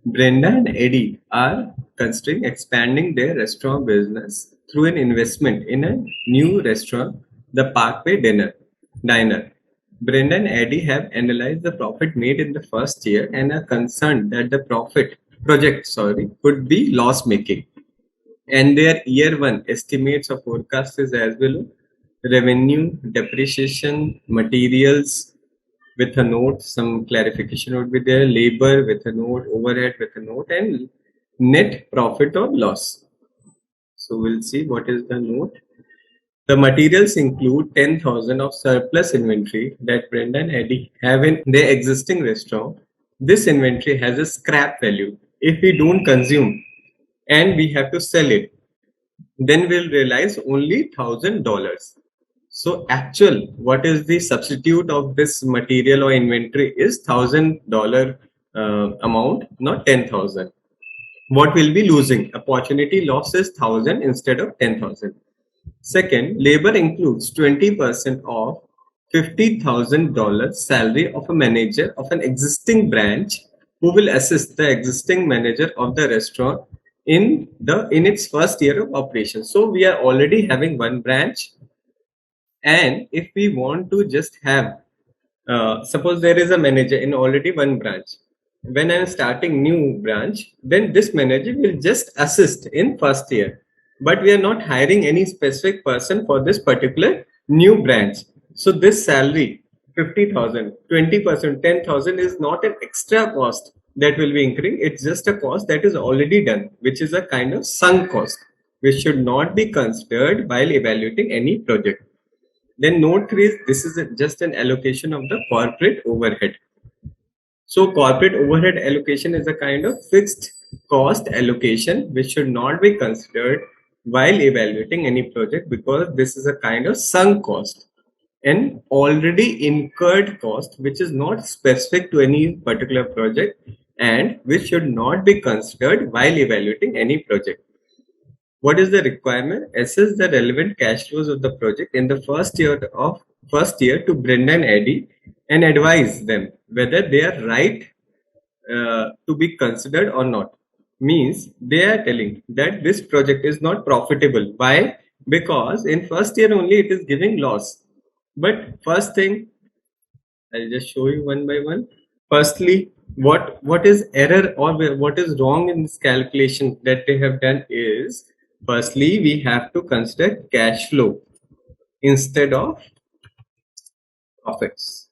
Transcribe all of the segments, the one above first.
Brenda and Eddie are considering expanding their restaurant business through an investment in a new restaurant, the Parkway Diner. Brenda and Eddie have analyzed the profit made in the first year and are concerned that the project could be loss making. And their year one estimates or forecast is as well: revenue, depreciation, materials with a note, some clarification would be there, labor with a note, overhead with a note, and net profit or loss. So we'll see what is the note. The materials include 10,000 of surplus inventory that Brenda and Eddie have in their existing restaurant. This inventory has a scrap value. If we don't consume and we have to sell it, then we'll realize only $1,000. So actual, what is the substitute of this material or inventory is $1,000 amount, not 10,000. What will be losing? Opportunity loss is 1,000 instead of 10,000. Second, labor includes 20% of $50,000 salary of a manager of an existing branch who will assist the existing manager of the restaurant in its first year of operation. So we are already having one branch, and if we want to just have, suppose there is a manager in already one branch. When I'm starting new branch, then this manager will just assist in first year. But we are not hiring any specific person for this particular new branch. So this salary, 50,000, 20%, 10,000 is not an extra cost that will be incurring. It's just a cost that is already done, which is a kind of sunk cost, which should not be considered while evaluating any project. Then note 3 is this is just an allocation of the corporate overhead. So corporate overhead allocation is a kind of fixed cost allocation which should not be considered while evaluating any project, because this is a kind of sunk cost, an already incurred cost which is not specific to any particular project and which should not be considered while evaluating any project. What is the requirement? Assess the relevant cash flows of the project in the first year to Brenda and Eddie and advise them whether they are right to be considered or not. Means they are telling that this project is not profitable. Why? Because in first year only it is giving loss. But first thing, I'll just show you one by one. Firstly, what is error or what is wrong in this calculation that they have done is, firstly, we have to consider cash flow instead of profits,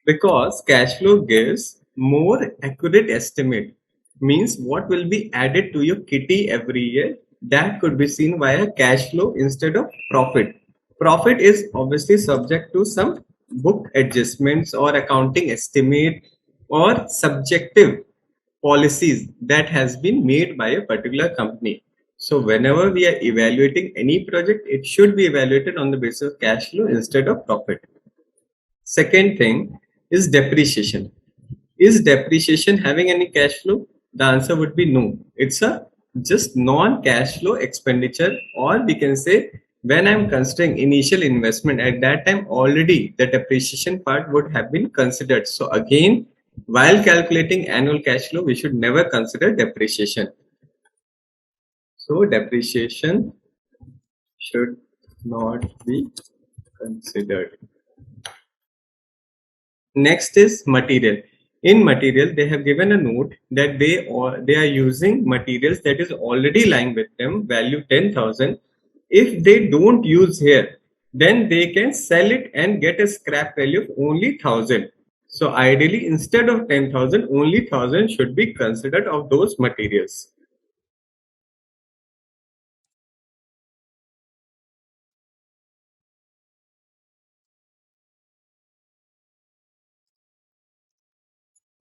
because cash flow gives more accurate estimate. Means what will be added to your kitty every year, that could be seen via cash flow instead of profit. Profit is obviously subject to some book adjustments or accounting estimate or subjective policies that has been made by a particular company. So whenever we are evaluating any project, it should be evaluated on the basis of cash flow instead of profit. Second thing is depreciation. Is depreciation having any cash flow? The answer would be no. It's a just non-cash flow expenditure, or we can say when I'm considering initial investment, at that time already the depreciation part would have been considered. So again, while calculating annual cash flow, we should never consider depreciation. So depreciation should not be considered. Next is material. In material, they have given a note that they are using materials that is already lying with them, value 10,000. If they don't use here, then they can sell it and get a scrap value of only 1,000. So ideally, instead of 10,000, only 1,000 should be considered of those materials.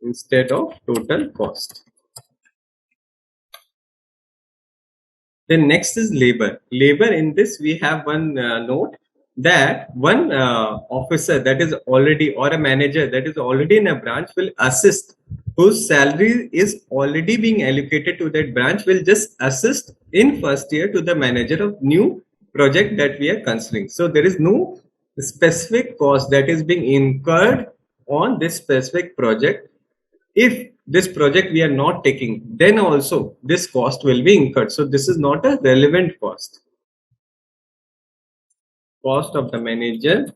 Instead of total cost. Then next is labor. Labor, in this we have one note that one officer that is already, or a manager that is already in a branch, will assist, whose salary is already being allocated to that branch, will just assist in first year to the manager of new project that we are considering. So there is no specific cost that is being incurred on this specific project if this project we are not taking, then also this cost will be incurred. So this is not a relevant cost. Cost of the manager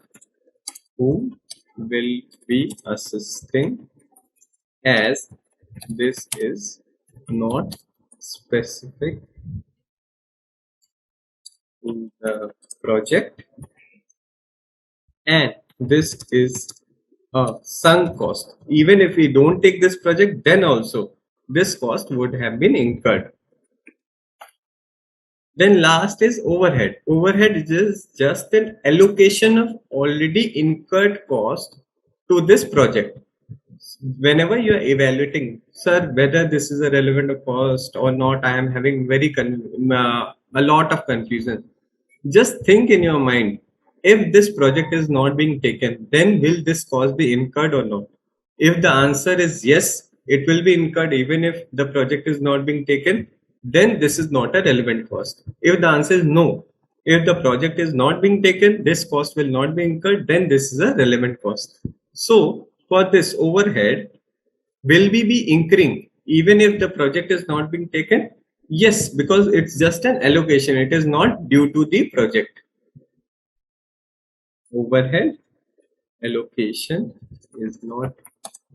who will be assisting, as this is not specific to the project, and this is a sunk cost. Even if we don't take this project, then also this cost would have been incurred. Then last is overhead. Overhead is just an allocation of already incurred cost to this project. Whenever you are evaluating, sir, whether this is a relevant cost or not, I am having a lot of confusion. Just think in your mind, if this project is not being taken, then will this cost be incurred or not? If the answer is yes, it will be incurred even if the project is not being taken, then this is not a relevant cost. If the answer is no, if the project is not being taken, this cost will not be incurred, then this is a relevant cost. So for this overhead, will we be incurring even if the project is not being taken? Yes, because it's just an allocation. It is not due to the project. Overhead allocation is not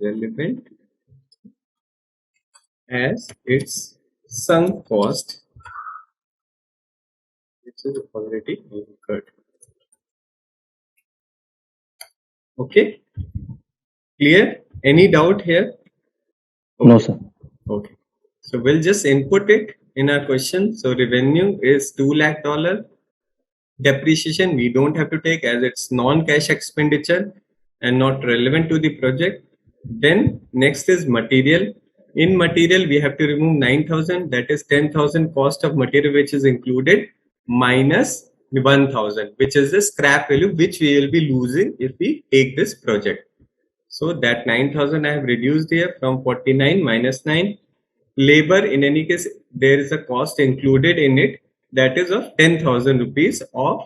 relevant as its sunk cost, which is already incurred. Okay, clear? Any doubt here? Okay. No, sir. Okay, so we'll just input it in our question. So revenue is $2 lakh. Depreciation we don't have to take as it's non-cash expenditure and not relevant to the project. Then next is material. In material we have to remove 9,000, that is 10,000 cost of material which is included, minus 1,000 which is the scrap value which we will be losing if we take this project. So that 9,000 I have reduced here from 49 minus 9. Labor, in any case there is a cost included in it, that is of 10,000 rupees of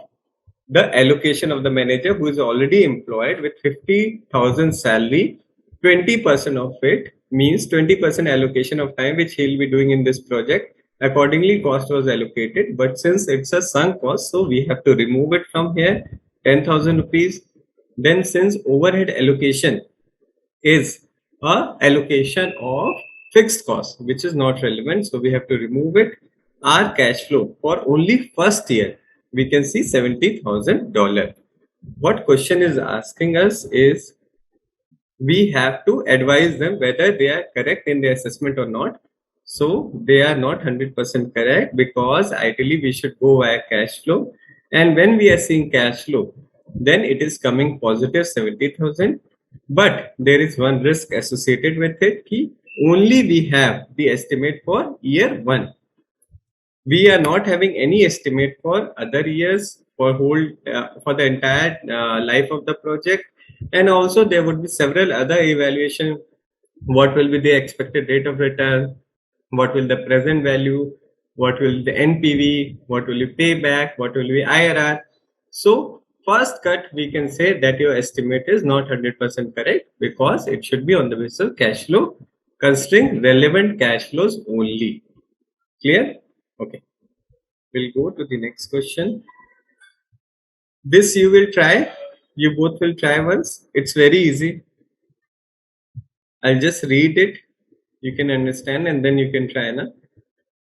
the allocation of the manager who is already employed with 50,000 salary. 20% of it means 20% allocation of time which he'll be doing in this project. Accordingly, cost was allocated, but since it's a sunk cost, so we have to remove it from here, 10,000 rupees. Then since overhead allocation is a allocation of fixed cost which is not relevant, so we have to remove it. Our cash flow for only first year, we can see $70,000. What question is asking us is, we have to advise them whether they are correct in their assessment or not. So they are not 100% correct, because ideally we should go via cash flow, and when we are seeing cash flow, then it is coming positive 70,000. But there is one risk associated with it, ki only we have the estimate for year 1. We are not having any estimate for other years, for the entire life of the project. And also there would be several other evaluation. What will be the expected rate of return? What will the present value? What will the NPV? What will you pay back? What will be IRR? So first cut, we can say that your estimate is not 100% correct, because it should be on the basis of cash flow, considering relevant cash flows only. Clear? Okay. We'll go to the next question. This you will try. You both will try once. It's very easy. I'll just read it. You can understand and then you can try. Na?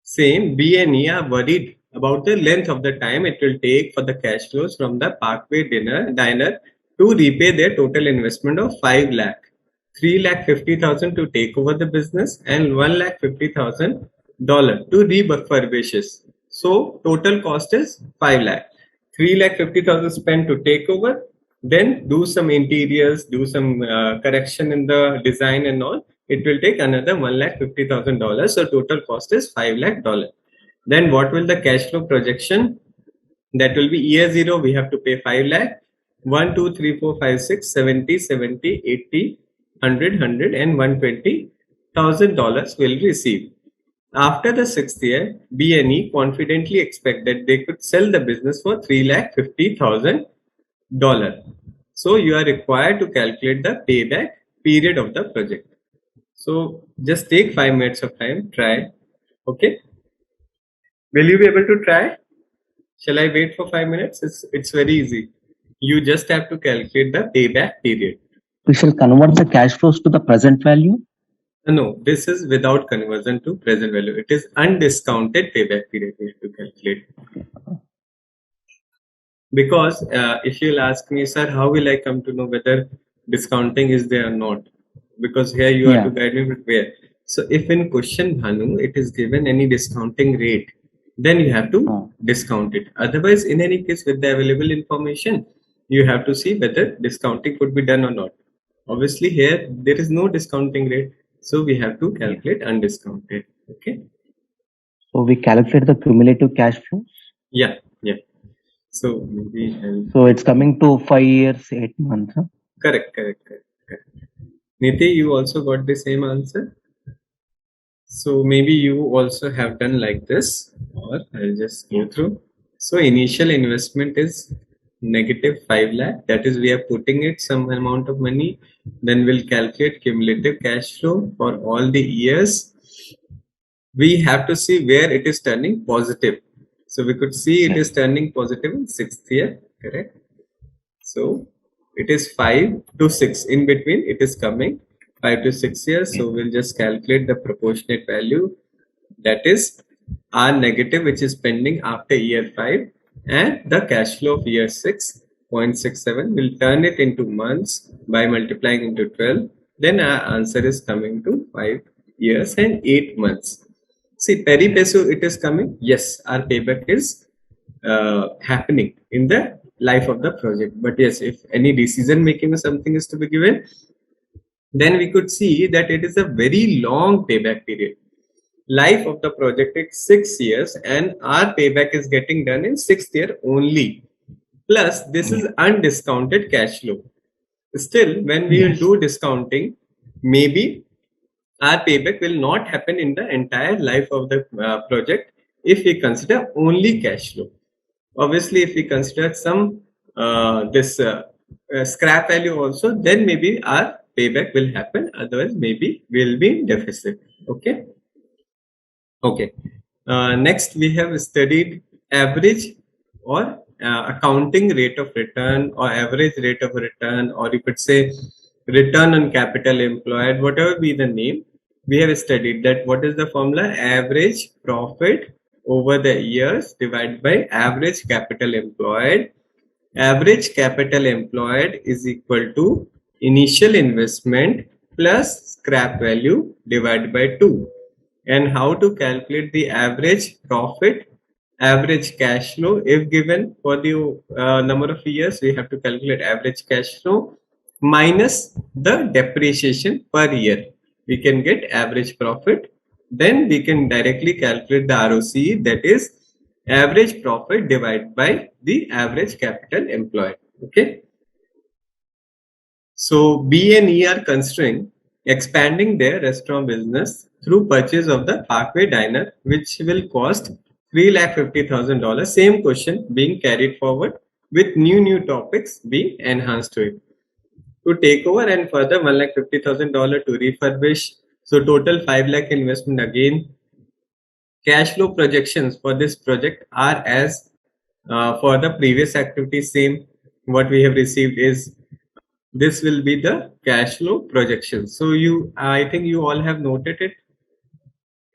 Same, B and E are worried about the length of the time it will take for the cash flows from the Parkway diner to repay their total investment of 5 lakh. 3,50,000 to take over the business and $1,50,000 to refurbish it. So total cost is 5 lakh. 3,50,000 spent to take over, then do some interiors, do some correction in the design and all. It will take another $1,50,000. So total cost is $5 lakh. Then what will the cash flow projection? That will be year 0. We have to pay 5 lakh. 1, 2, 3, 4, 5, 6, 70, 70, 80, 100, 100 and $120,000 will receive. After the 6th year, B&E confidently expect that they could sell the business for $3,50,000. So you are required to calculate the payback period of the project. So just take 5 minutes of time, try. Okay. Will you be able to try? Shall I wait for 5 minutes? It's very easy. You just have to calculate the payback period. We shall convert the cash flows to the present value. No, this is without conversion to present value. It is undiscounted payback period we have to calculate. Because if you'll ask me, sir, how will I come to know whether discounting is there or not? Because here you are to guide me with where. So if in question, Bhanu, it is given any discounting rate, then you have to discount it. Otherwise, in any case, with the available information, you have to see whether discounting could be done or not. Obviously, here there is no discounting rate, so we have to calculate undiscounted. Okay. So we calculate the cumulative cash flows. Yeah. So maybe. So it's coming to 5 years, 8 months. Huh? Correct. Niti, you also got the same answer. So maybe you also have done like this, or I'll just go through. So initial investment is negative 5 lakh. That is, we are putting it some amount of money. Then we'll calculate cumulative cash flow for all the years. We have to see where it is turning positive. So we could see it is turning positive in 6th year, correct? So it is 5 to 6 in between, it is coming 5 to 6 years. So we'll just calculate the proportionate value, that is R negative, which is pending after year 5, and the cash flow of year 6, 0.67. We'll turn it into months by multiplying into 12. Then our answer is coming to 5 years and 8 months. See, peri peso it is coming. Yes, our payback is happening in the life of the project. But yes, if any decision making or something is to be given, then we could see that it is a very long payback period. Life of the project is 6 years, and our payback is getting done in 6th year only. Plus, this is undiscounted cash flow. Still, when we will do discounting, maybe our payback will not happen in the entire life of the project if we consider only cash flow. Obviously, if we consider some this scrap value also, then maybe our payback will happen. Otherwise, maybe we'll be in deficit. Okay. Next, we have studied average or accounting rate of return, or average rate of return, or you could say return on capital employed, whatever be the name. We have studied that what is the formula? Average profit over the years divided by average capital employed. Average capital employed is equal to initial investment plus scrap value divided by 2. And how to calculate the average profit, average cash flow? If given for the number of years, we have to calculate average cash flow minus the depreciation per year. We can get average profit. Then we can directly calculate the ROCE, that is average profit divided by the average capital employed. Okay. So B and E are considering expanding their restaurant business through purchase of the Parkway Diner, which will cost $350,000. Same question being carried forward with new topics being enhanced to it. To take over and further $150,000 to refurbish. So total 5 lakh investment again. Cash flow projections for this project are as for the previous activity same. What we have received is this will be the cash flow projection. So I think you all have noted it.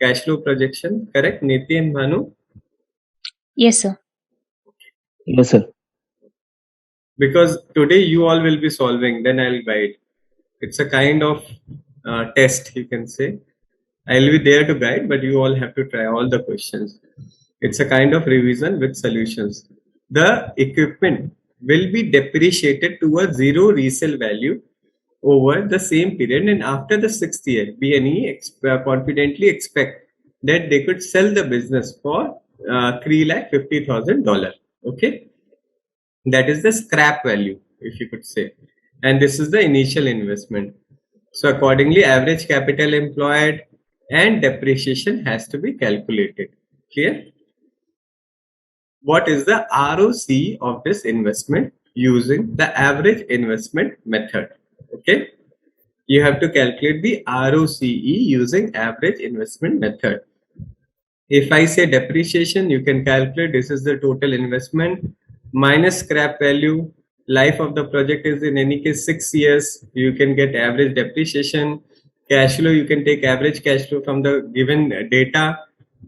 Cash flow projection, correct, Niti and Manu? Yes, sir. Yes, sir. Because today you all will be solving, then I'll guide. It's a kind of test, you can say. I'll be there to guide, but you all have to try all the questions. It's a kind of revision with solutions. The equipment will be depreciated to a zero resale value over the same period, and after the 6th year, B&E confidently expect that they could sell the business for $350,000. Okay, that is the scrap value, if you could say, and this is the initial investment. So accordingly, average capital employed and depreciation has to be calculated. Clear? What is the ROC of this investment using the average investment method? Okay. You have to calculate the ROCE using average investment method. If I say depreciation, you can calculate this is the total investment minus scrap value. Life of the project is in any case 6 years. You can get average depreciation. Cash flow, you can take average cash flow from the given data.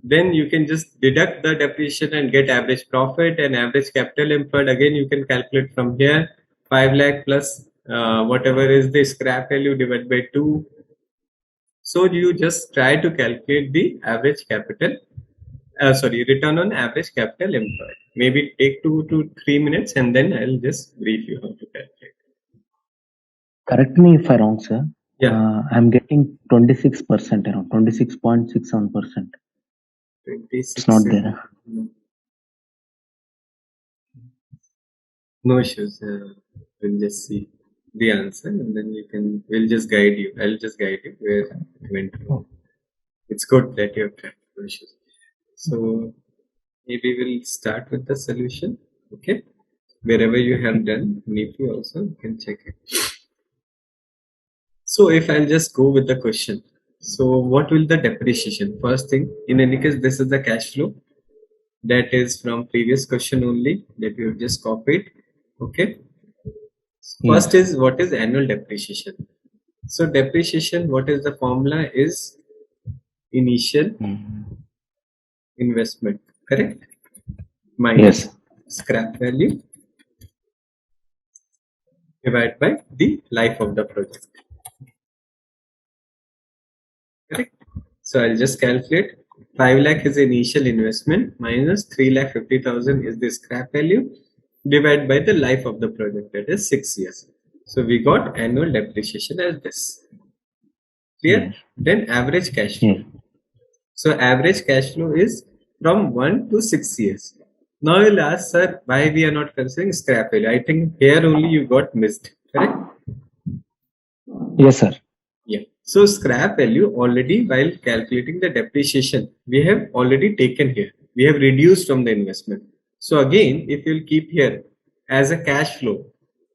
Then you can just deduct the depreciation and get average profit and average capital employed. Again, you can calculate from here 5 lakh plus whatever is the scrap value divided by 2. So you just try to calculate the average capital return on average capital employed. Maybe take 2 to 3 minutes and then I'll just brief you how to calculate. Correct me if I'm wrong, sir. Yeah. I'm getting 26%, around 26.67%. 26. It's not there. No issues. We'll just see the answer and then we'll just guide you. I'll just guide you where it went wrong. It's good that you have tried. No issues. So maybe we'll start with the solution. Okay. Wherever you have done, Nikhil also you can check it. So if I'll just go with the question. So what will the depreciation? First thing, in any case, this is the cash flow. That is from previous question only that you have just copied. Okay. First is what is annual depreciation? So depreciation, what is the formula is initial investment, correct? Minus scrap value divided by the life of the project. Correct. So I'll just calculate 5 lakh is the initial investment minus 3,50,000 is the scrap value divided by the life of the project, that is 6 years. So we got annual depreciation as this. Clear? Then average cash flow. So average cash flow is from 1 to 6 years. Now you'll ask, sir, why we are not considering scrap value? I think here only you got missed, correct? Yes, sir. Yeah. So scrap value already while calculating the depreciation, we have already taken here. We have reduced from the investment. So again, if you'll keep here as a cash flow,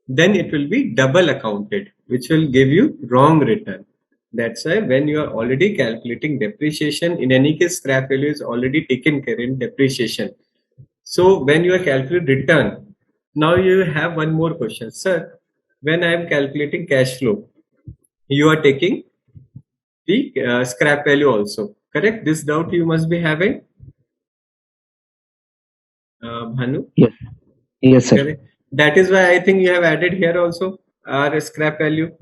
then it will be double accounted, which will give you wrong return. That's why when you are already calculating depreciation, in any case, scrap value is already taken care in depreciation. So when you are calculating return, now you have one more question. Sir, when I am calculating cash flow, you are taking the scrap value also, correct? This doubt you must be having, Bhanu? Yes. Yes, sir. Correct. That is why I think you have added here also our scrap value.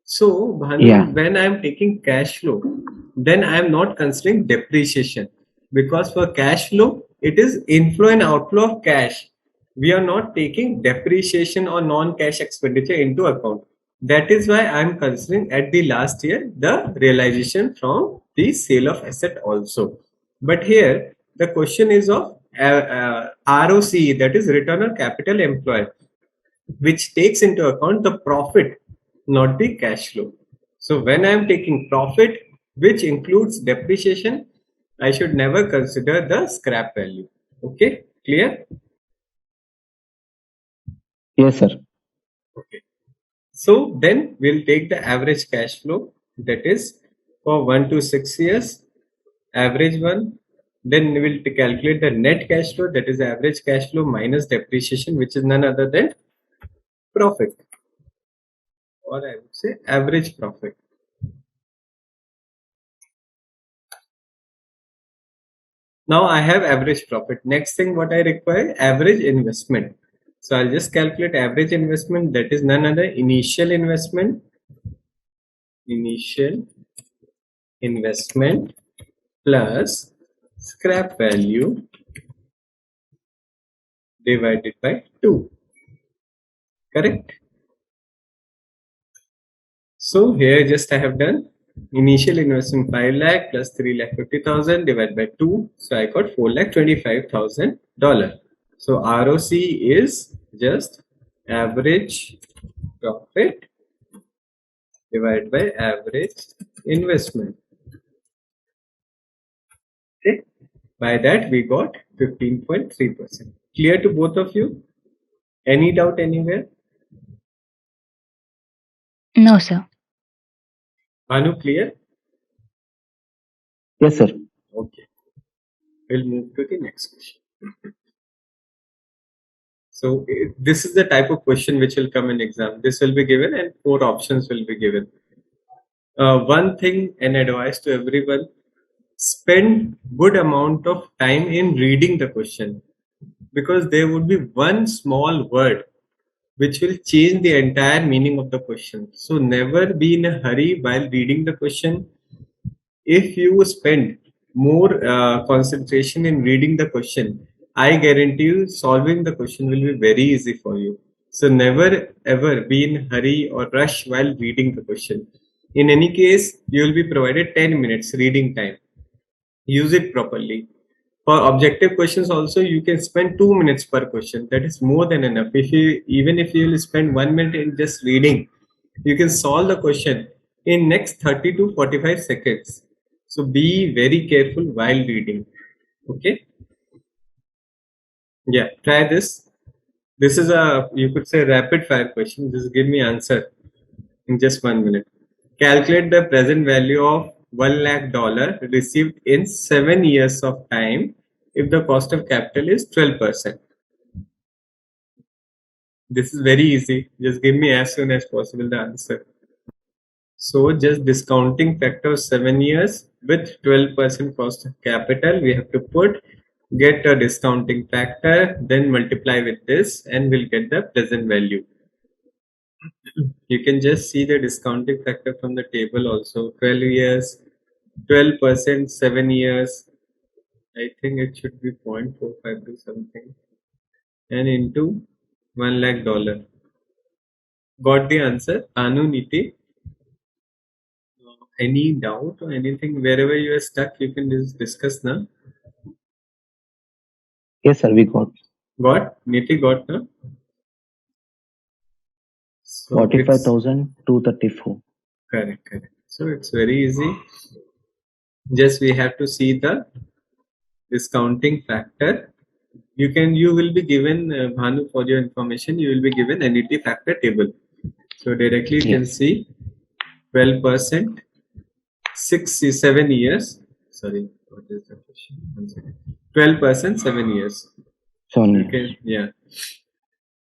So, Bhanu, when I am taking cash flow, then I am not considering depreciation, because for cash flow, it is inflow and outflow of cash. We are not taking depreciation or non-cash expenditure into account. That is why I am considering at the last year the realization from the sale of asset also. But here the question is of ROCE, that is return on capital employed, which takes into account the profit, not the cash flow. So when I am taking profit, which includes depreciation, I should never consider the scrap value. Okay, clear? Yes, sir. Okay. So then we'll take the average cash flow, that is for 1 to 6 years, average one. Then we will calculate the net cash flow, that is average cash flow minus depreciation, which is none other than profit, or I would say average profit. Now I have average profit. Next thing what I require, average investment. So I'll just calculate average investment, that is none other initial investment plus scrap value divided by 2. Correct? So here just I have done initial investment 5 lakh plus 3,50,000 divided by 2. So I got $4,25,000. So ROC is just average profit divided by average investment. Okay. By that we got 15.3%. Clear to both of you? Any doubt anywhere? No, sir. Anu, clear? Yes, sir. Okay. We'll move to the next question. So this is the type of question which will come in exam. This will be given and 4 options will be given. One thing and advice to everyone: spend good amount of time in reading the question, because there would be one small word which will change the entire meaning of the question. So never be in a hurry while reading the question. If you spend more concentration in reading the question, I guarantee you solving the question will be very easy for you. So never ever be in hurry or rush while reading the question. In any case, you will be provided 10 minutes reading time. Use it properly. For objective questions also, you can spend 2 minutes per question. That is more than enough. If you, even if you will spend 1 minute in just reading, you can solve the question in next 30 to 45 seconds. So be very careful while reading. Okay. Yeah, try this. This is a, you could say, rapid fire question. Just give me answer in just 1 minute. Calculate the present value of $1 lakh received in 7 years of time if the cost of capital is 12%. This is very easy. Just give me as soon as possible the answer. So just discounting factor of 7 years with 12% cost of capital, we have to put, get a discounting factor, then multiply with this, and we'll get the present value. You can just see the discounting factor from the table also. 12 years, 12%, 7 years. I think it should be 0.45 to something. And into $1 lakh. Got the answer? Anu, Niti? Any doubt or anything? Wherever you are stuck, you can just discuss now. Yes, sir. We got Got? Niti got now? So 45,234. correct, correct. So it's very easy. Just we have to see the discounting factor. You will be given, Bhanu, for your information, you will be given annuity factor table. So directly you can Yes. see 12%, 7 years. Sorry, what is the question? 1 second. 12%, 7 years. 7 You years. can, yeah.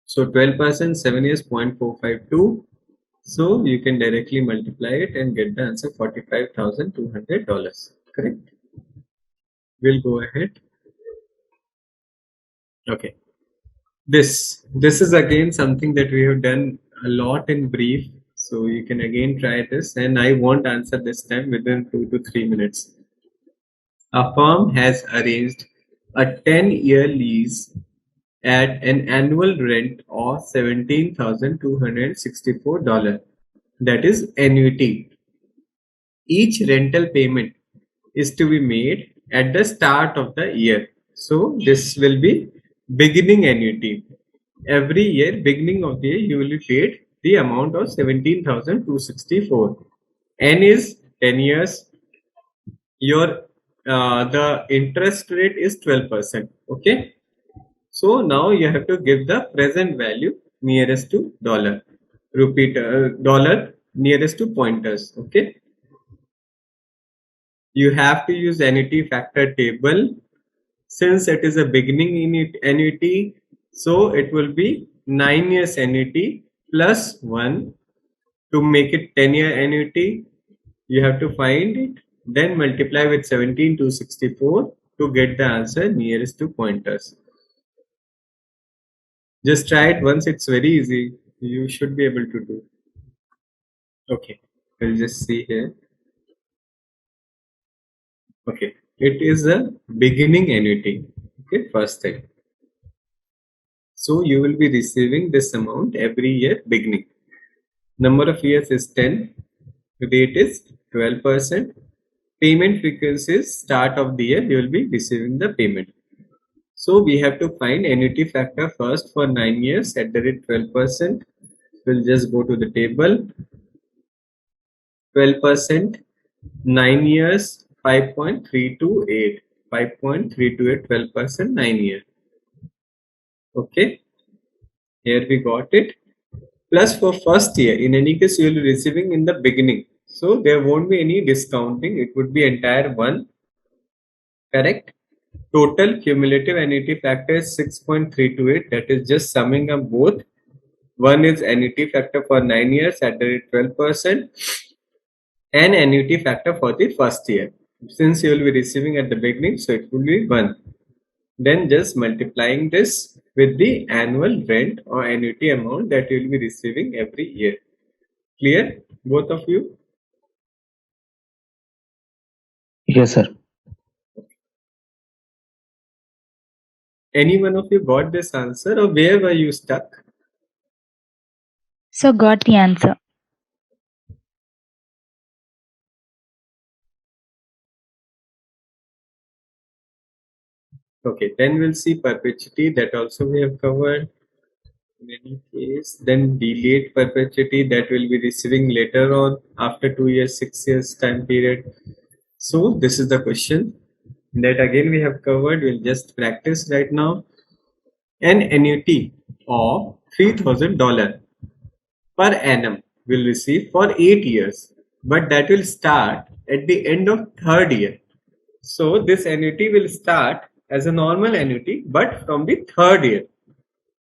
So 12%, 7 years, 0.452. So you can directly multiply it and get the answer, $45,200. Correct? We'll go ahead. Okay. This is again something that we have done a lot in brief. So you can again try this, and I won't answer this time within 2 to 3 minutes. A firm has arranged a 10-year lease at an annual rent of $17,264. That is annuity. Each rental payment is to be made at the start of the year. So this will be beginning annuity. Every year, beginning of the year, you will be paid the amount of 17,264. N is 10 years. Your the interest rate is 12%. Okay. So now you have to give the present value nearest to dollar. Repeat, dollar nearest to pointers. Okay. You have to use annuity factor table. Since it is a beginning annuity, so it will be 9 years annuity plus 1. To make it 10-year annuity, you have to find it, then multiply with 17,264 to get the answer nearest to pointers. Just try it once, it's very easy. You should be able to do. Okay, we'll just see here. Okay, it is a beginning annuity. Okay, first thing. So you will be receiving this amount every year beginning. Number of years is 10. Rate is 12%. Payment frequency is start of the year you will be receiving the payment. So we have to find annuity factor first for 9 years at the rate 12%. We'll just go to the table. 12%, 9 years, 5.328. 5.328, 12%, 9 years. Okay, here we got it. Plus for first year, in any case, you will be receiving in the beginning. So there won't be any discounting. It would be entire one. Correct? Total cumulative annuity factor is 6.328. That is just summing up both. One is annuity factor for 9 years at the rate 12% and annuity factor for the first year. Since you will be receiving at the beginning, so it will be 1. Then just multiplying this with the annual rent or annuity amount that you will be receiving every year. Clear? Both of you? Yes, sir. Any one of you got this answer, or where were you stuck? So got the answer. Okay, then we'll see perpetuity, that also we have covered in any case. Then delayed perpetuity, that will be receiving later on after 2 years, 6 years time period. So this is the question that again we have covered. We'll just practice right now. An annuity of $3,000 per annum will receive for 8 years, but that will start at the end of third year. So this annuity will start as a normal annuity, but from the third year.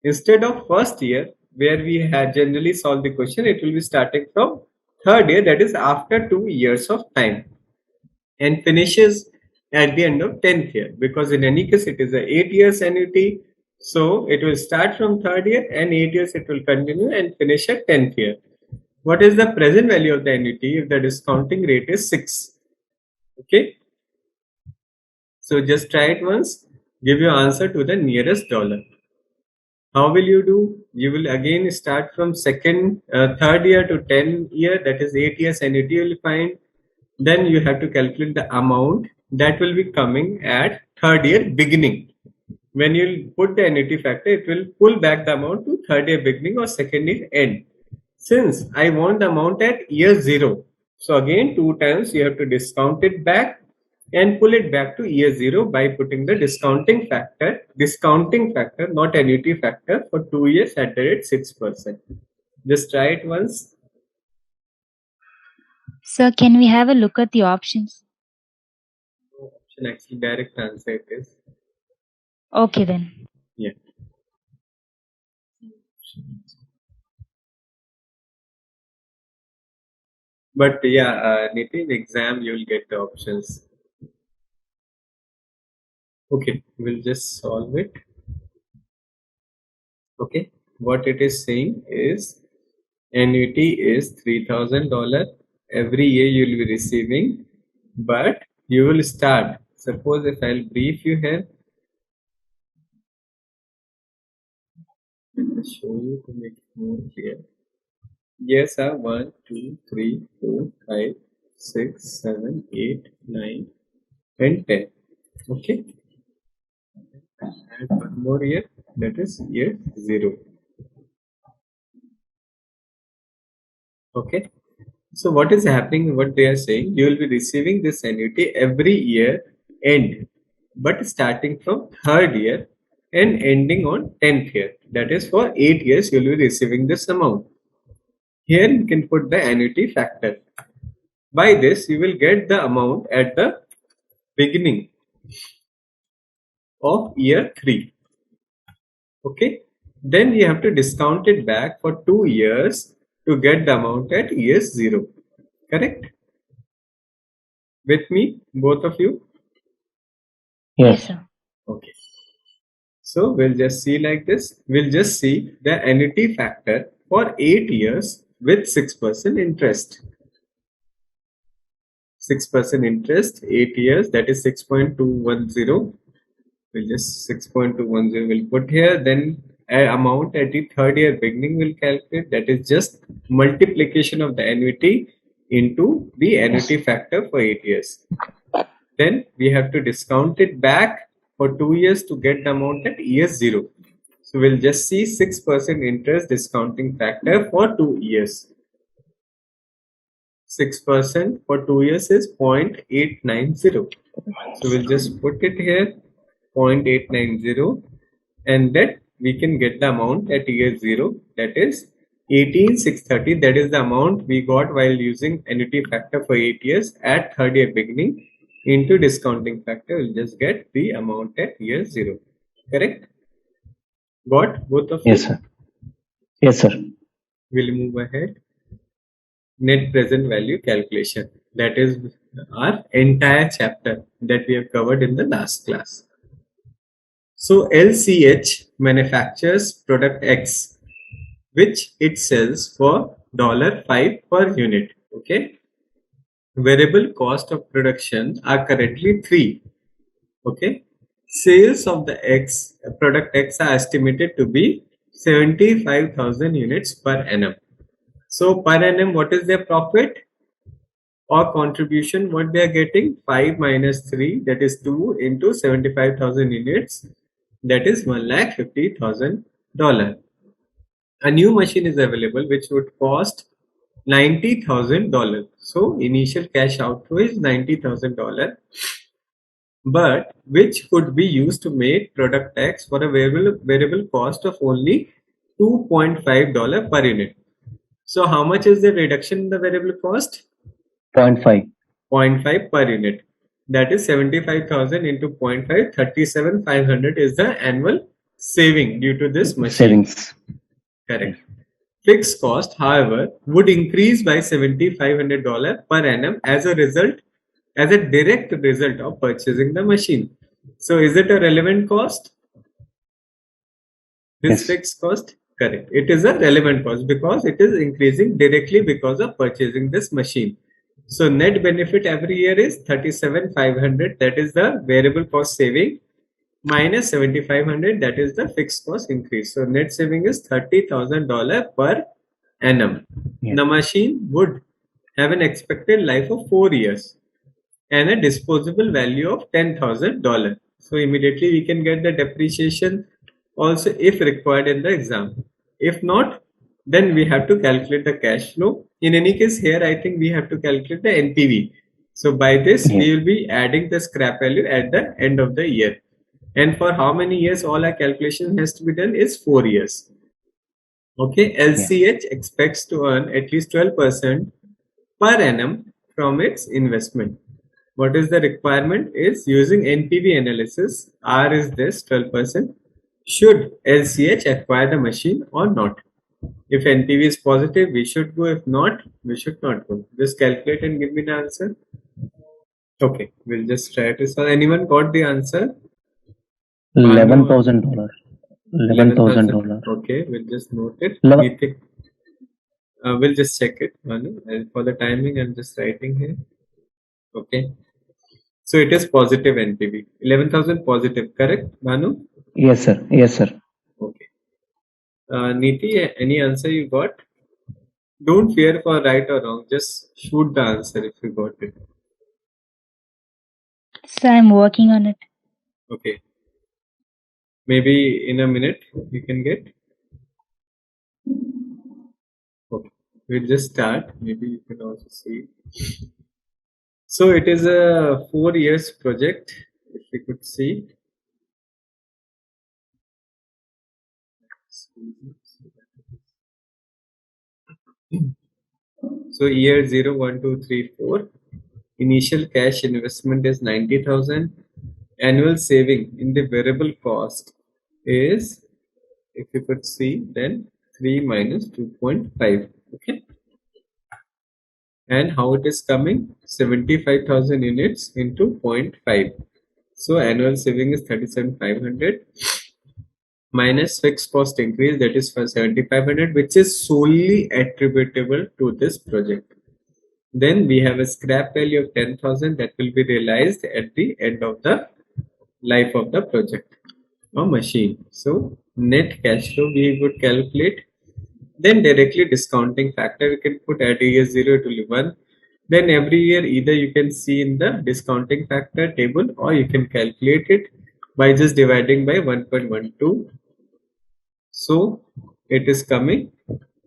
Instead of first year, where we had generally solved the question, it will be starting from third year, that is after 2 years of time, and finishes at the end of 10th year, because in any case it is a 8 years annuity. So it will start from third year and 8 years it will continue and finish at 10th year. What is the present value of the annuity if the discounting rate is 6? Okay. So just try it once, give your answer to the nearest dollar. How will you do? You will again start from third year to 10 year, that is 8 years annuity you will find. Then you have to calculate the amount that will be coming at third year beginning. When you put the annuity factor, it will pull back the amount to third year beginning or second year end. Since I want the amount at year 0, so again 2 times you have to discount it back and pull it back to year 0 by putting the discounting factor, not annuity factor, for 2 years at the rate 6%. Just try it once. Sir, can we have a look at the options? No option, actually direct answer it is. Okay then. Yeah. But yeah, Nitin, exam you will get the options. Okay, we'll just solve it. Okay, what it is saying is annuity is $3,000. Every year you will be receiving, but you will start. Suppose if I'll brief you here, I'll show you to make it more clear. Years are 1, 2, 3, 4, 5, 6, 7, 8, 9, and 10. Okay. Add one more year, that is year 0. Okay. So what is happening, what they are saying, you will be receiving this annuity every year end, but starting from third year and ending on 10th year. That is for 8 years you will be receiving this amount. Here you can put the annuity factor. By this you will get the amount at the beginning of year 3. Okay. Then you have to discount it back for 2 years to get the amount at year 0. Correct? With me, both of you? Yes, sir. Okay. So we'll just see like this. We'll just see the annuity factor for 8 years with 6% interest. 6% interest, 8 years, that is 6.210. We'll just 6.210 will put here. Then amount at the third year beginning will calculate. That is just multiplication of the annuity into the annuity factor for 8 years. Then we have to discount it back for 2 years to get the amount at year 0. So we'll just see 6% interest discounting factor for 2 years. 6% for 2 years is 0.890. So we'll just put it here, 0.890, and that we can get the amount at year 0, that is 18,630, that is the amount we got while using annuity factor for 8 years at third year beginning, into discounting factor, we'll just get the amount at year 0. Correct? Got both of Yes, you? sir. Yes, sir. We'll move ahead. Net present value calculation. That is our entire chapter that we have covered in the last class. So LCH manufactures product X, which it sells for $5 per unit. Okay. Variable cost of production are currently 3. Okay. Sales of the X product X are estimated to be 75,000 units per annum. So per annum, what is their profit or contribution? What they are getting? 5 minus 3, that is 2 into 75,000 units, that is $1,50,000. A new machine is available which would cost $90,000. So initial cash outflow is $90,000, but which could be used to make product X for a variable cost of only $2.5 per unit. So how much is the reduction in the variable cost? 0.5. 0.5 per unit. That is 75,000 into 0.5, 37,500 is the annual saving due to this machine. Savings. Correct. Fixed cost, however, would increase by $7,500 per annum as a direct result of purchasing the machine. So is it a relevant cost? This Yes. fixed cost? Correct. It is a relevant cost because it is increasing directly because of purchasing this machine. So net benefit every year is 37,500. That is the variable cost saving, minus 7,500. That is the fixed cost increase. So net saving is $30,000 per annum. Yeah. The machine would have an expected life of 4 years and a disposable value of $10,000. So immediately we can get the depreciation also if required in the exam. If not, then we have to calculate the cash flow. In any case, here I think we have to calculate the NPV. So by this, Yeah. we will be adding the scrap value at the end of the year. And for how many years all our calculation has to be done is 4 years. Okay, LCH expects to earn at least 12% per annum from its investment. What is the requirement is using NPV analysis. R is this 12%. Should LCH acquire the machine or not? If NPV is positive, we should go. If not, we should not go. Just calculate and give me the answer. Okay, we'll just try to solve. Anyone got the answer? $11,000. $11,000. Okay, we'll just note it. Eleven- We think, we'll just check it, Manu. And for the timing, I'm just writing here. Okay. So it is positive NPV. 11,000 positive, correct, Manu? Yes, sir. Yes, sir. Okay. Niti, any answer you got? Don't fear for right or wrong. Just shoot the answer if you got it. So I'm working on it. Okay. Maybe in a minute you can get. Okay. We'll just start. Maybe you can also see. So it is a 4 years project. If you could see. So year 0, 1, 2, 3, 4. Initial cash investment is 90,000. Annual saving in the variable cost is, if you could see, then 3 minus 2.5. Okay. And how it is coming? 75,000 units into 0.5. So annual saving is 37,500 minus fixed cost increase, that is for 7,500, which is solely attributable to this project. Then we have a scrap value of 10,000 that will be realized at the end of the life of the project or machine. So net cash flow we would calculate. Then directly discounting factor we can put at year 0 to 1. Then every year either you can see in the discounting factor table or you can calculate it by just dividing by 1.12. So it is coming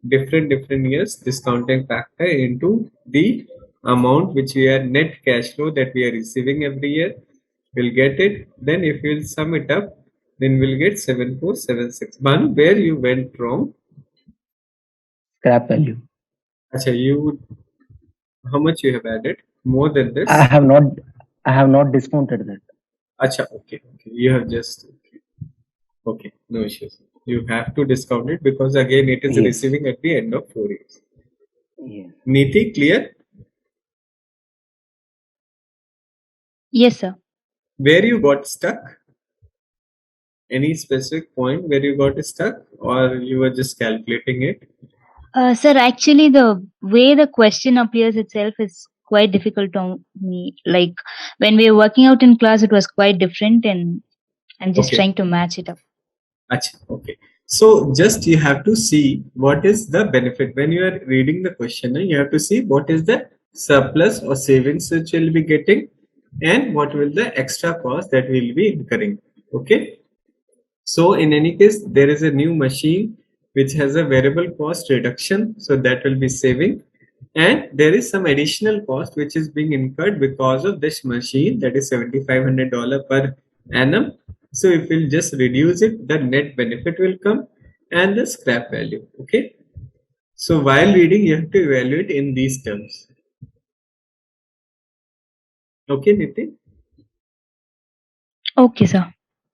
different years discounting factor into the amount which we are net cash flow that we are receiving every year. We'll get it. Then if we'll sum it up, then we'll get 7476. Banu, where you went wrong? scrap value. Acha, how much you have added? More than this? I have not discounted that. Acha, okay. You have just okay, no issues. You have to discount it because again it is Yes. receiving at the end of 4 years. Yes. Niti, clear? Yes, sir. Where you got stuck? Any specific point where you got stuck, or you were just calculating it? Sir, actually, the way the question appears itself is quite difficult to me. Like when we were working out in class, it was quite different, and I'm just Okay. trying to match it up. Achha, okay. So just you have to see what is the benefit when you are reading the question. You have to see what is the surplus or savings which you'll be getting, and what will the extra cost that we'll be incurring. Okay. So in any case, there is a new machine which has a variable cost reduction, so that will be saving, and there is some additional cost which is being incurred because of this machine, that is $7,500 per annum. So if we'll just reduce it, the net benefit will come and the scrap value. Okay. So while reading, you have to evaluate in these terms. Okay, Nitin? Okay, sir.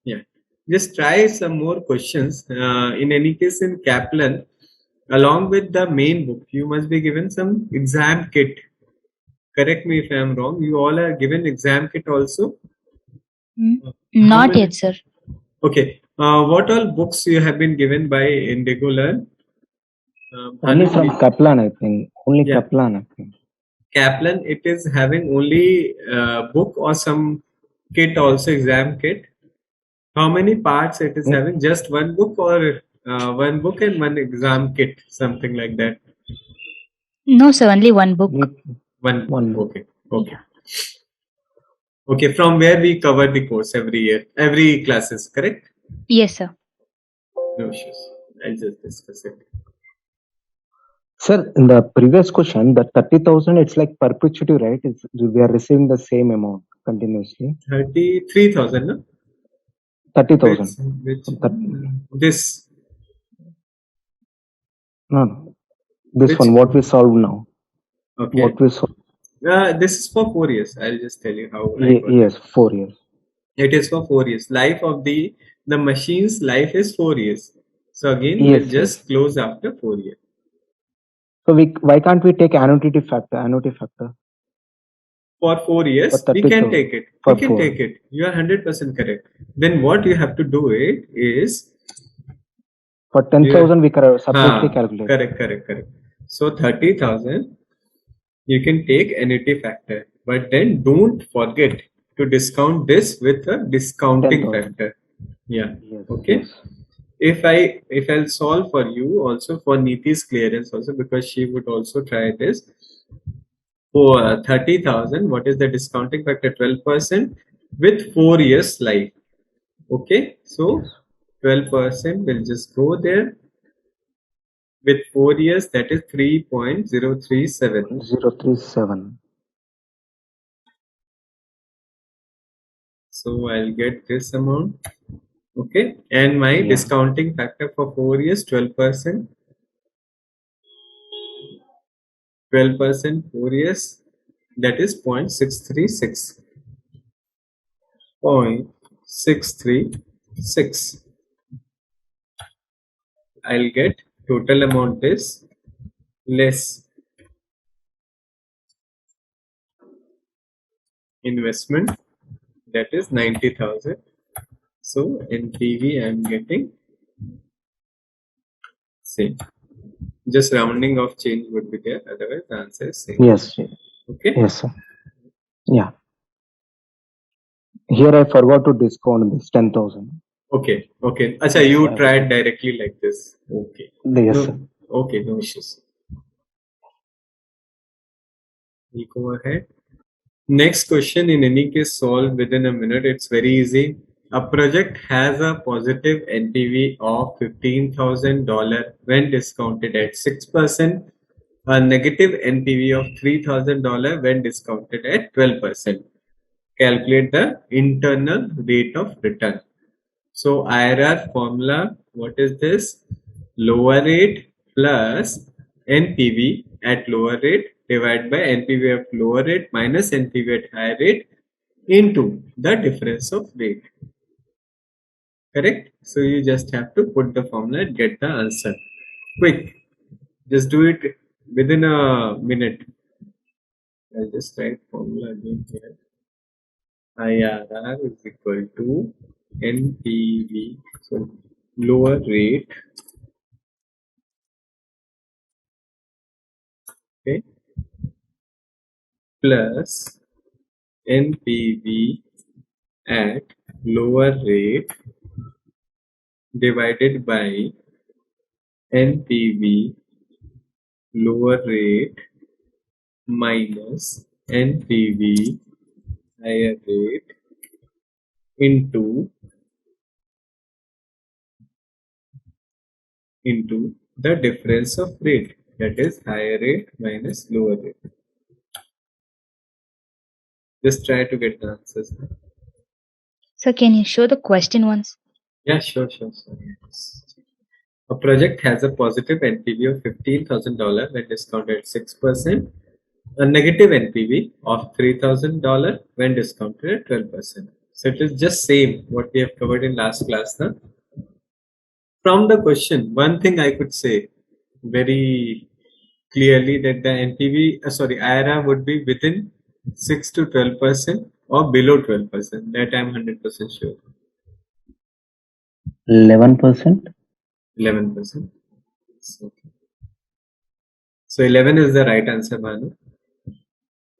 Yeah. Just try some more questions. In any case, in Kaplan, along with the main book, you must be given some exam kit. Correct me if I am wrong. You all are given exam kit also? How Not many? yet, sir. Okay. What all books you have been given by Indigo Learn? Only Bhanu, from Kaplan, I think. Only yeah. Kaplan, I think. Kaplan, it is having only book or some kit also, exam kit. How many parts it is having? Just one book, or one book and one exam kit, something like that? No, sir. Only one book. One book. book. Okay. Okay, from where we cover the course every year, every classes, correct? Yes, sir. No issues. I'll just discuss it. Sir, in the previous question, the 30,000, it's like perpetuity, right? We are receiving the same amount continuously. 33,000, no? 30,000. Which this? No. This Which? one, what we solved now. Okay. What we solved. This is for 4 years. I'll just tell you how I got Yes, it. 4 years. It is for 4 years. Life of the machine's life is 4 years. So again, Yes, we'll just close after 4 years. So why can't we take annuity factor? For 4 years, For we can 32. take it. For We can 4. take it. You are 100% correct. Then what you have to do it is For 10,000, we can separately calculate. Correct. So 30,000, you can take annuity factor, but then don't forget to discount this with a discounting 10,000. factor. Yeah. Yes, Okay. yes. If I'll solve for you also for Niti's clearance also, because she would also try this. For 30,000, what is the discounting factor? 12% with 4 years life. Okay. So 12% will just go there. With 4 years, that is 3.037. 037. So I'll get this amount. Okay. And my discounting factor for 4 years, 12%. 12%, 4 years, that is 0.636. 0.636. I'll get total amount is less investment, that is 90,000. So NPV I'm getting same. Just rounding of change would be there, otherwise the answer is same. Yes. Okay. Yes, sir. Yeah. Here I forgot to discount this 10,000. Okay. Acha, you tried directly like this. Okay. Yes, no, sir. Okay, no issues. We go ahead. Next question, in any case, solve within a minute. It's very easy. A project has a positive NPV of $15,000 when discounted at 6%, a negative NPV of $3,000 when discounted at 12%. Calculate the internal rate of return. So IRR formula, what is this? Lower rate plus NPV at lower rate divided by NPV at lower rate minus NPV at higher rate into the difference of rate. Correct? So you just have to put the formula and get the answer. Quick. Just do it within a minute. I'll just write formula again here. IRR is equal to NPV, so lower rate, okay, plus NPV at lower rate divided by NPV lower rate minus NPV higher rate into the difference of rate, that is higher rate minus lower rate. Just try to get the answers. So can you show the question once? Yeah, sure. A project has a positive NPV of $15,000 when discounted at 6%, a negative NPV of $3,000 when discounted at 12%. So it is just same what we have covered in last class. Now, from the question, one thing I could say very clearly that the IRR would be within 6 to 12% or below 12%. That I'm 100% sure. 11%. 11%. So 11 is the right answer, Manu.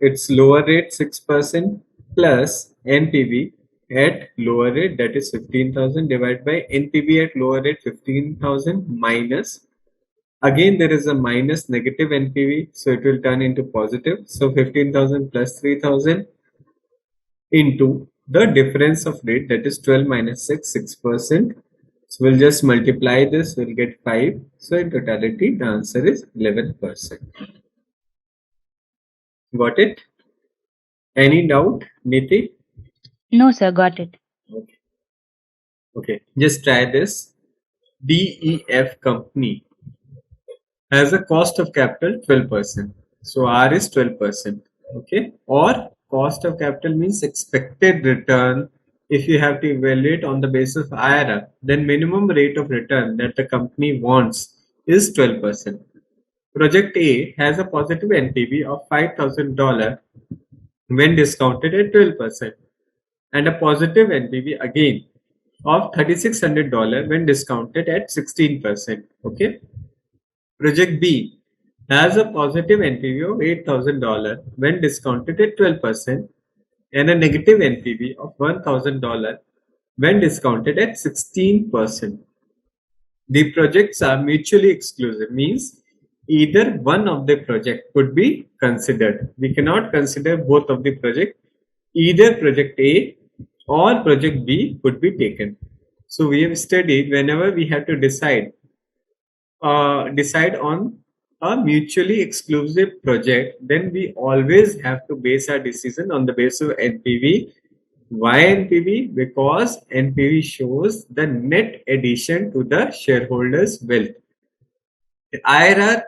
It's lower rate 6% plus NPV at lower rate, that is 15,000, divided by NPV at lower rate 15,000 minus. Again, there is a minus negative NPV, so it will turn into positive. So 15,000 plus 3,000 into the difference of rate, that is 12 minus 6%. So we'll just multiply this, we'll get 5. So in totality, the answer is 11%. Got it? Any doubt, Niti? No, sir, got it. Okay, just try this. DEF company has a cost of capital 12%. So R is 12%. Okay, or cost of capital means expected return. If you have to evaluate on the basis of IRR, then minimum rate of return that the company wants is 12%. Project A has a positive NPV of $5,000 when discounted at 12% and a positive NPV again of $3,600 when discounted at 16%. Okay. Project B has a positive NPV of $8,000 when discounted at 12% and a negative NPV of $1,000 when discounted at 16%. The projects are mutually exclusive, means either one of the project could be considered. We cannot consider both of the project. Either project A or project B could be taken. So we have studied whenever we have to decide on a mutually exclusive project, then we always have to base our decision on the basis of NPV. Why NPV? Because NPV shows the net addition to the shareholders' wealth. The IRR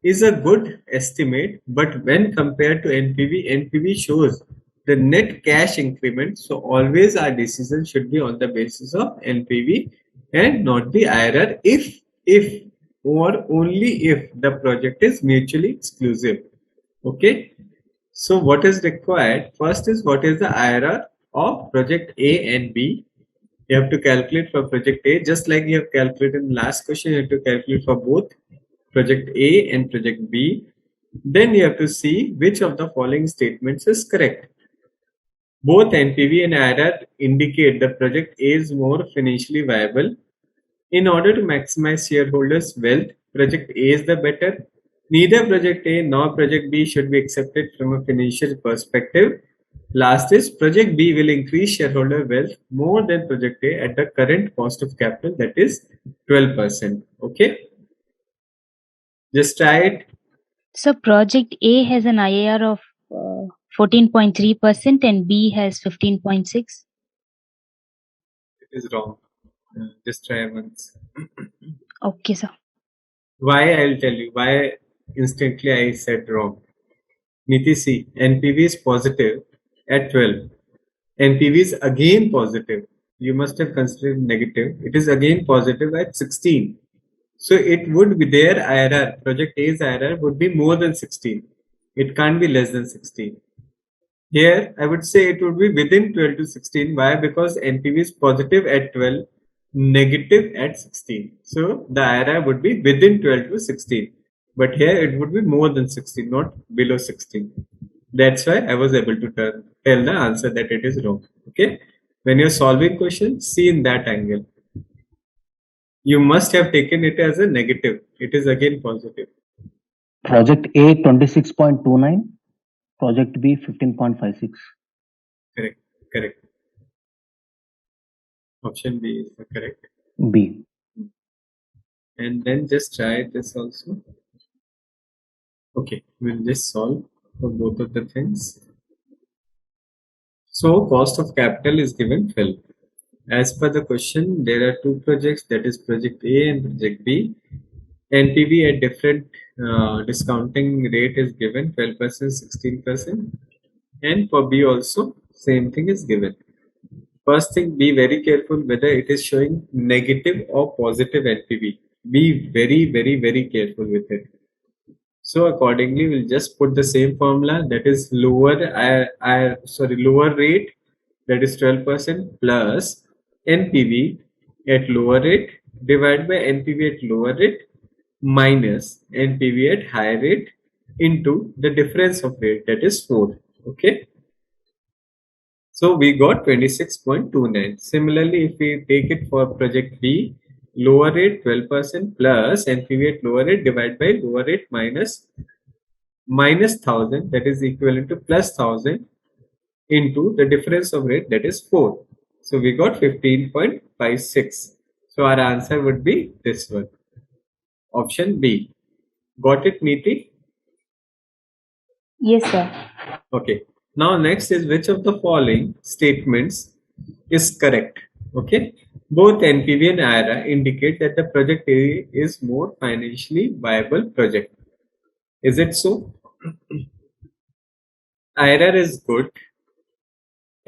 is a good estimate, but when compared to NPV, NPV shows the net cash increment. So always our decision should be on the basis of NPV and not the IRR if or only if the project is mutually exclusive. Okay. So what is required? First is what is the IRR of project A and B. You have to calculate for project A, just like you have calculated in last question, you have to calculate for both project A and project B. Then you have to see which of the following statements is correct. Both NPV and IRR indicate the project A is more financially viable. In order to maximize shareholders' wealth, project A is the better. Neither project A nor project B should be accepted from a financial perspective. Last is project B will increase shareholder wealth more than project A at the current cost of capital, that is 12%. Okay. Just try it. So project A has an IAR of 14.3% and B has 15.6%. It is wrong. Just try once. Okay, sir. Why? I'll tell you why. Instantly I said wrong. Niti C. NPV is positive at 12. NPV is again positive. You must have considered negative. It is again positive at 16. So it would be their IRR, project A's IRR would be more than 16. It can't be less than 16. Here, I would say it would be within 12 to 16. Why? Because NPV is positive at 12, negative at 16. So the IRR would be within 12 to 16. But here it would be more than 16, not below 16. That's why I was able to tell the answer that it is wrong. Okay. When you're solving question, see in that angle. You must have taken it as a negative. It is again positive. Project A 26.29, project B 15.56. Correct. Correct. Option B is the correct. B. And then just try this also. Okay, we'll just solve for both of the things. So cost of capital is given 12. As per the question, there are two projects, that is project A and project B. NPV at different discounting rate is given 12%, 16%, and for B also same thing is given. First thing, be very careful whether it is showing negative or positive NPV. Be very, very, very careful with it. So accordingly, we'll just put the same formula, that is lower rate, that is 12% plus NPV at lower rate divided by NPV at lower rate minus NPV at higher rate into the difference of rate, that is 4. Okay. So we got 26.29. Similarly, if we take it for project B, lower rate 12% plus NPV at lower rate divided by lower rate minus 1000, that is equivalent to plus 1000 into the difference of rate, that is 4. So we got 15.56. So our answer would be this one. Option B. Got it, Niti? Yes, sir. Okay. Now next is, which of the following statements is correct? Okay. Both NPV and IRR indicate that the project A is more financially viable project. Is it so? IRR is good.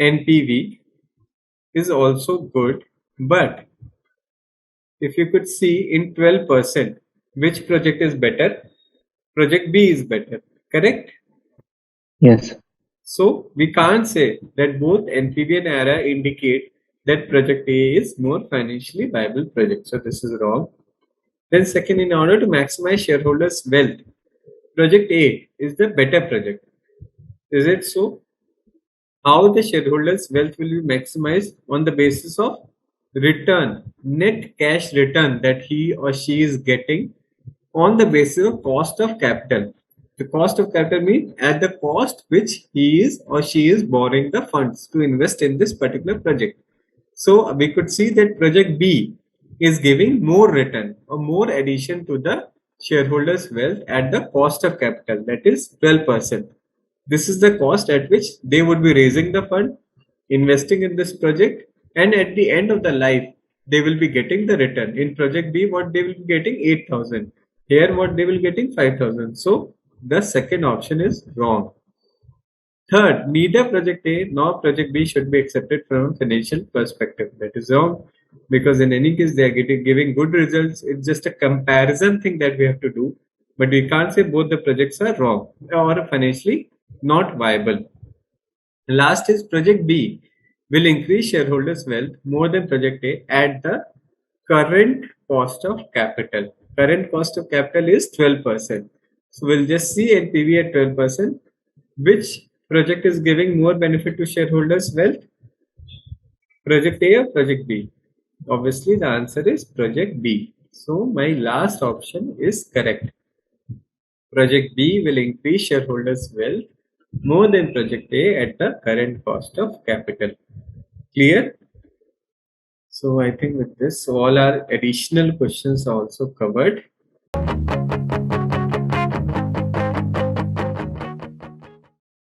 NPV is also good. But if you could see in 12%, which project is better? Project B is better. Correct? Yes. So we can't say that both NPV and IRR indicate that project A is more financially viable project. So this is wrong. Then second, in order to maximize shareholders' wealth, project A is the better project. Is it so? How the shareholders' wealth will be maximized? On the basis of return, net cash return that he or she is getting on the basis of cost of capital. The cost of capital means at the cost which he is or she is borrowing the funds to invest in this particular project. So we could see that project B is giving more return or more addition to the shareholders' wealth at the cost of capital, that is 12%. This is the cost at which they would be raising the fund, investing in this project, and at the end of the life, they will be getting the return. In project B, what they will be getting 8,000. Here, what they will be getting 5,000. So the second option is wrong. Third, neither project A nor project B should be accepted from a financial perspective. That is wrong, because in any case they are giving good results. It's just a comparison thing that we have to do, but we can't say both the projects are wrong or financially not viable. Last is project B will increase shareholders' wealth more than project A at the current cost of capital. Current cost of capital is 12%. So we'll just see NPV at 12%. Which project is giving more benefit to shareholders' wealth? Project A or project B? Obviously, the answer is project B. So my last option is correct. Project B will increase shareholders' wealth more than project A at the current cost of capital. Clear? So I think with this, all our additional questions are also covered.